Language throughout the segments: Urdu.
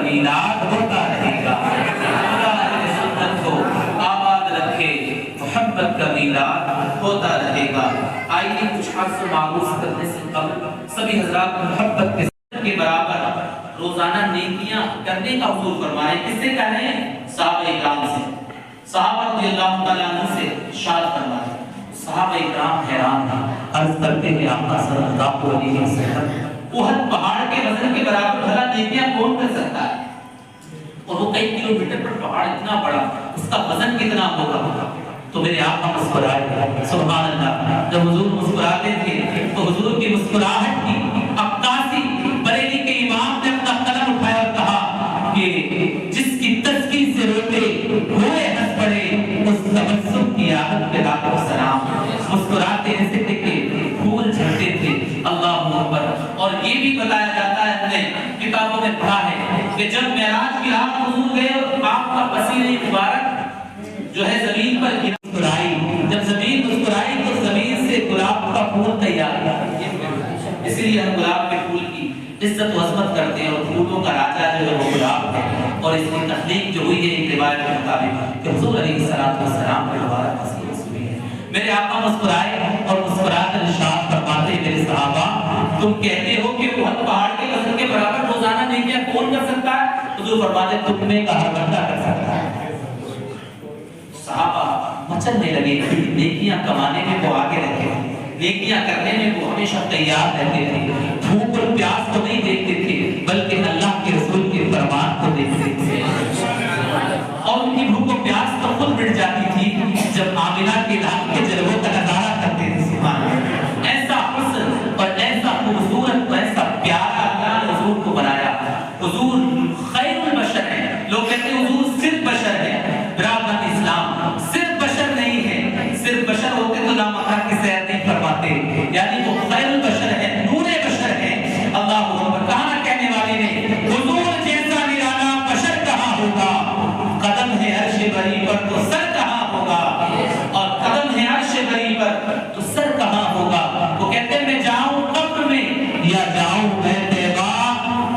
میلاد ہوتا رہے گا۔ اللہ اہل سنت کو آباد رکھے، محبت کا میلاد ہوتا رہے گا۔ آئیے کچھ عرض معروف کرنے سے قبل سبھی حضرات محبت کے برابر روزانہ نیکیاں کرنے کا حضور فرمائے۔ کس سے کہہ رہے ہیں؟ صحابہ اکرام سے، صحابہ رضی اللہ تعالیٰ عنہ سے ارشاد فرمائے۔ صحابہ اکرام حیران ہیں، عرض کرتے ہیں آقا صلی اللہ علیہ وسلم احد پہاڑ کے وزن کے برابر بھلا نیکیاں کون کر سکتا ہے؟ اور وہ کئی کلومیٹر پر پہاڑ اتنا بڑا، اس کا وزن کتنا ہوگا؟ تو میرے آقا مسکرائے، سبحان اللہ۔ جب حضور مسکراتے تھے تو حضور کی مسکراہٹ کی عکاسی بریلی کے امام نے اپنا قلم اٹھایا اور کہا کہ جس کی تسکی سے روتے ہوئے ہنس پڑے اس تبسم کی عادت پہ لاکھوں سلام۔ مسکراتے ایسے تھے کہ پھول جھڑتے تھے، اللہ اکبر۔ اور یہ بھی بتایا جاتا ہے، ہم نے کتابوں میں پڑھا ہے کہ جب معراج کی رات حضور گئے اور آپ کا پسینہ مبارک جو ہے زمین پر مسکرائی، جب زمین مسکرائی تو زمین سے گلاب کا پھول تیار ہوا۔ اسی لیے ہم گلاب کے پھول کی عزت و عظمت کرتے ہیں، اور پھولوں کا راجا جو ہے وہ گلاب ہے۔ اور اس کی تخلیق جو ہوئی ہے ایک روایت کے مطابق کہ حضور علیہ السلام کے مبارک پسینے سے ہوئی ہے۔ میرے آقا مسکرائے اور مسکرا کر ارشاد فرماتے ہیں، میرے صحابہ تم کہتے ہو کہ احد پہاڑ کے وزن کے برابر روزانہ نیکیاں کون کر سکتا ہے؟ حضور فرماتے ہیں تم میں کا ہر بندہ کر سکتا ہے۔ صحابہ مچلنے لگے، نیکیاں کمانے میں وہ آگے رہتے تھے، نیکیاں کرنے میں وہ ہمیشہ تیار رہتے تھے، بھوک اور پیاس کو نہیں دیکھتے تھے بلکہ اللہ کے رسول کے فرمان کو دیکھتے تھے۔ اور ان کی بھوک و پیاس تو خود مٹ جاتی تھی جب آمنہ کے لال کے جلووں کا نظارہ کرتے تھے۔ سبحان اللہ، ایسا حسن اور ایسا خوبصورت اور ایسا پیارا اللہ نے حضور کو بنایا۔ حضور خیر البشر ہے، لوگ کہتے ہیں حضور صرف بشر ہے۔ برابر اسلام صرف بشر نہیں ہے، صرف بشر ہوتے تو لامکہ کی سیر نہیں فرماتے، یعنی وہ خیر البشر ہے، نور بشر ہے۔ اللہ اکبر، کہاں کہنے والے نے حضور جیسا نرالا بشر کہاں ہوگا؟ قدم ہے عرش بری پر تو سر کہاں ہوگا؟ اور قدم ہے عرش بری پر تو سر کہاں ہوگا؟ وہ کہتے ہیں میں جاؤں قبر میں یا جاؤں میں طیبہ،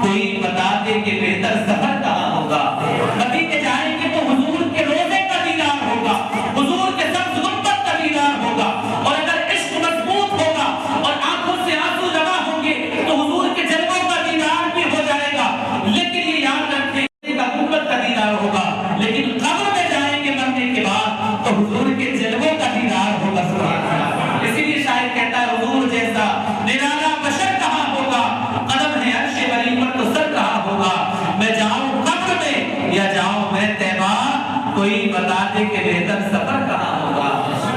کوئی بتا دے کہ بہتر سفر کہاں ہوگا؟ مدینے جائیں گے تو حضور کے روزے کا دیدار ہوگا، حضور کے سبز گنبد کا دیدار ہوگا۔ اور اگر عشق مضبوط ہوگا اور آنکھوں سے آنسو جمع ہوں گے تو حضور کے جلووں کا دیدار بھی ہو جائے گا۔ لیکن یہ یاد رکھیں کا گنبد کا دیدار ہوگا، لیکن قبر میں جائیں گے مرنے کے بعد تو حضور کے جلووں کا دیدار ہوگا۔ سبحان اللہ، اسی لیے شاعر کہتا ہے حضور جیسا نرالا بشر کہاں ہوگا؟ قدم ہے عرش بری پر تو سر کہاں ہوگا؟ میں جاؤں قبر میں یا جاؤں میں طیبہ، کوئی بتا دے کہ بہتر سفر کہاں ہوگا۔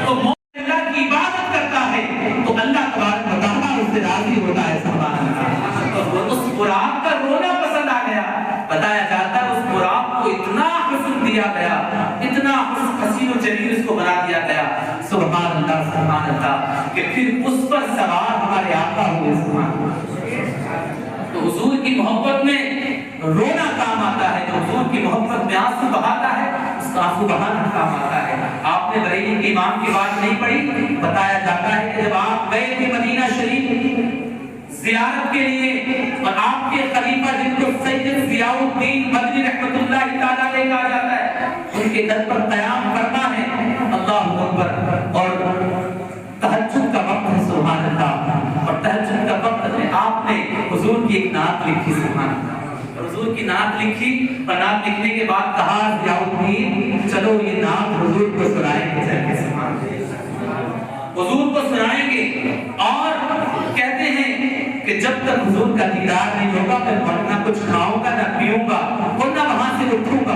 تو مومن اللہ کی عبادت کرتا ہے تو اللہ تبارک و تعالیٰ اس سے راضی ہوتا ہے۔ سبحان اللہ، تو اس براق کا رونا پسند آ گیا۔ بتایا جاتا ہے اس براق کو اتنا حسن دیا گیا، اتنا حسین و جمیل اس کو بنا دیا گیا، سبحان اللہ سبحان اللہ، کہ پھر اس پر سوار ہمارے آقا ہوئے۔ سبحان اللہ، تو حضور کی محبت میں رونا کام آتا ہے، جو حضور کی محبت میں آنسو بہاتا ہے اس کا آنسو بہانا کام آتا ہے۔ آپ نے بریلی کے امام کی بات نہیں پڑھی، بتایا جاتا ہے کہ جب آپ گئے تھے مدینہ شریف زیارت کے لیے اور آپ کے خلیفہ جن کو سید ضیاء الدین مدنی رحمۃ اللہ تعالیٰ علیہ کہا جاتا ہے، ان کے در پر قیام کرنا ہے، اللہ اکبر، اور تہجد کا وقت ہے، سبحان اللہ، اور تہجد کا وقت میں آپ نے حضور کی ایک نعت لکھی، سبحان اللہ، حضور کی نعت لکھی، اور نعت لکھنے کے بعد کہا ضیاء الدین چلو یہ نعت حضور کو سنائیں گے، چل کے سبحان اللہ، حضور کو سنائیں گے، اور کہتے ہیں کہ جب تک حضور کا دیدار نہیں ہوگا میں نہ کچھ کھاؤں گا نہ پیوں گا اور نہ وہاں سے اٹھوں گا۔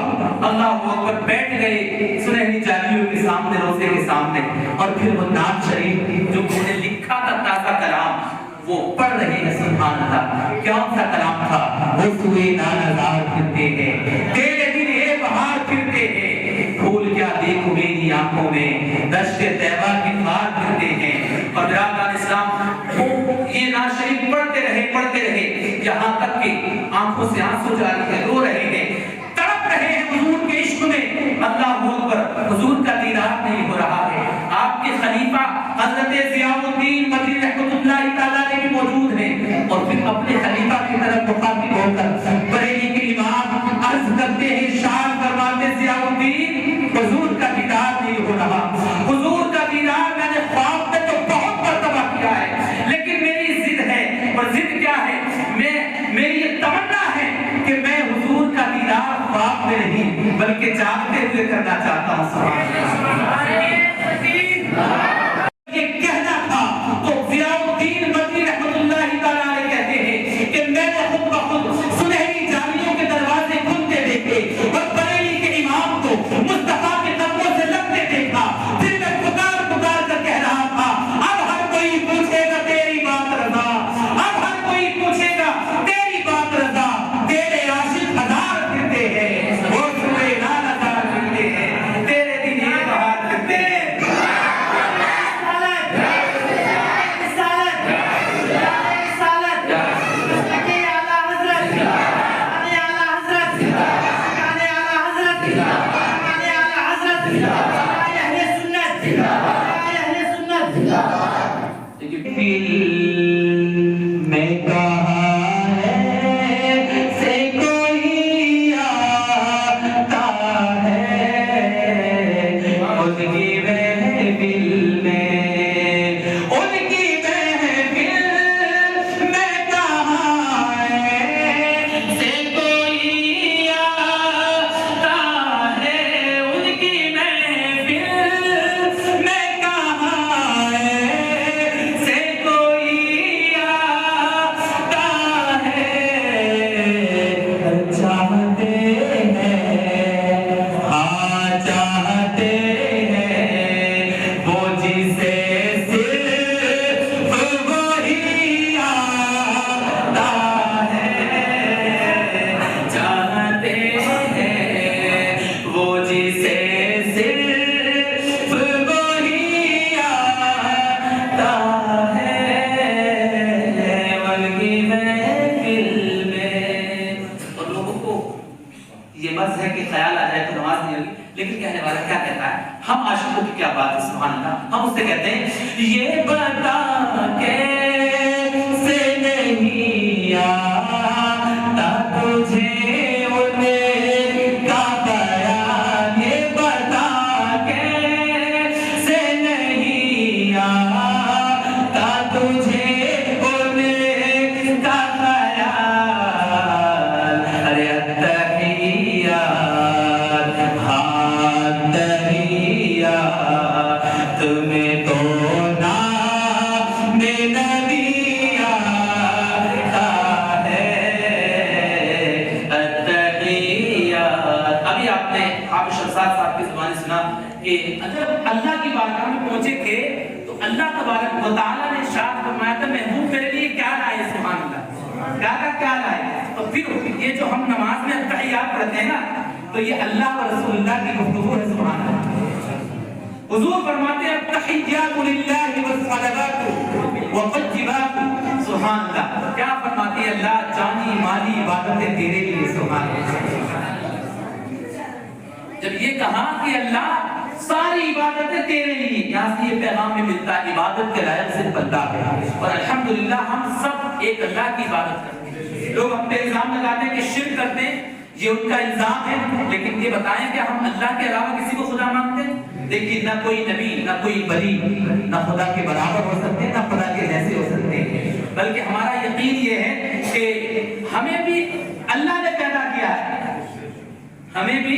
اللہ اکبر، بیٹھ گئے سنہری جالیوں کے سامنے، روزے کے سامنے، اور پھر وہ نعت شریف جو انہوں نے لکھا تھا تازہ کلام وہ پڑھ رہے ہیں۔ سبحان اللہ، کون سا کلام تھا؟ وہ سوئے نانزار پھرتے ہیں، تیرے دن اے بہار پھرتے ہیں، پھول کیا دیکھو میری آنکھوں میں، دشت طیبہ کی خار پھرتے ہیں۔ اور برادران اسلام یہ نعت شریف پڑھتے رہے یہاں تک کہ آنکھوں سے آنسو جاری ہے، رو رہے ہیں، تڑپ رہے ہیں حضور کے عشق میں۔ اللہ اکبر، حضور کا دیدار نہیں ہو رہا ہے۔ آپ کے خلیفہ حضرت ضیاء الدین مدنی رحمۃ اللہ تعالیٰ بھی موجود ہیں، اور پھر اپنے خلیفہ کی طرف مخاطب ہو کر بریلی کے امام میں نہیں بلکہ جاگتے ہوئے کرنا چاہتا ہوں سبحان اللہ۔ یہ کہنا تھا تو ضیاء الدین بدری رحمۃ اللہ تعالیٰ علیہ کہتے ہیں کہ میں نے خود بخود سنہری جامیوں کے دروازے کھلتے دیکھے اور بریلی کے امام کو مصطفیٰ کے قدموں سے لگتے دیکھا، پھر میں پکار پکار کر کہہ رہا تھا اب ہر کوئی پوچھے گا تیری بات رضا، اب ہر کوئی پوچھے گا تیری بات رضا، تیرے عاشق ہزار پھرتے ہیں وہ سوئے لال ہزار پھرتے ہیں، تیرے دن ایک بہار پھرتے ہیں۔ لیکن کہنے والا کیا کہتا ہے؟ ہم عاشقوں کی کیا بات ہے سبحان اللہ، ہم اس سے کہتے ہیں یہ بتا کیسے نہیں آتا تجھے ان کا بیان، یہ بتا کیسے نہیں آتا تجھے ان کا خیال، ارے تمہیں تو نام نبی آتا ہے التحیات۔ ابھی آپ نے حافظ شمساد صاحب کی زبان سنا کہ جب اللہ کی بارگاہ میں پہنچے تھے تو اللہ تبارک و تعالیٰ نے ارشاد فرمایا تھا محبوب میرے لیے کیا لائے سبحان اللہ، کیا لائے؟ تو پھر یہ جو ہم نماز میں التحیات پڑھتے ہیں نا تو یہ اللہ اور رسول اللہ کی گفتگو ہے سبحان اللہ۔ حضور فرماتے ہیں التحیات للہ والصلوات والطیبات، سبحان اللہ۔ کیا فرماتے ہیں اللہ؟ جانی مالی عبادتیں تیرے لیے سبحان اللہ۔ جب یہ کہا کہ اللہ ساری عبادتیں تیرے لیے، یہاں سے یہ پیغام میں ملتا ہے عبادت کے لائق صرف اللہ ہے، اور الحمدللہ ہم سب ایک اللہ کی عبادت کرتے ہیں۔ لوگ اپنے الزام لگاتے ہیں کہ شرک کرتے ہیں، یہ ان کا الزام ہے، لیکن یہ بتائیں کہ ہم اللہ کے علاوہ کسی کو خدا مانتے ہیں؟ دیکھیے نہ کوئی نبی نہ کوئی ولی نہ خدا کے برابر ہو سکتے نہ خدا کے جیسے ہو سکتے ہیں، بلکہ ہمارا یقین یہ ہے کہ ہمیں بھی اللہ نے پیدا کیا ہے، ہمیں بھی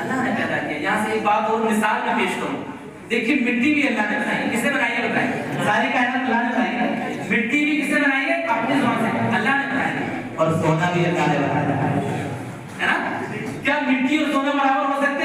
اللہ نے پیدا کیا۔ یہاں سے ایک بات اور مثال میں پیش کروں، دیکھیے مٹی بھی اللہ نے بنائی، کس نے بنائی ہے بتائیں؟ ساری کائنات اللہ نے بنائی ہے۔ مٹی بھی کس نے بنائی ہے؟ اپنی زبان سے اللہ نے بنائی ہے، اور سونا بھی اللہ نے بنایا ہے نا؟ کیا مٹی اور سونا برابر ہو سکتے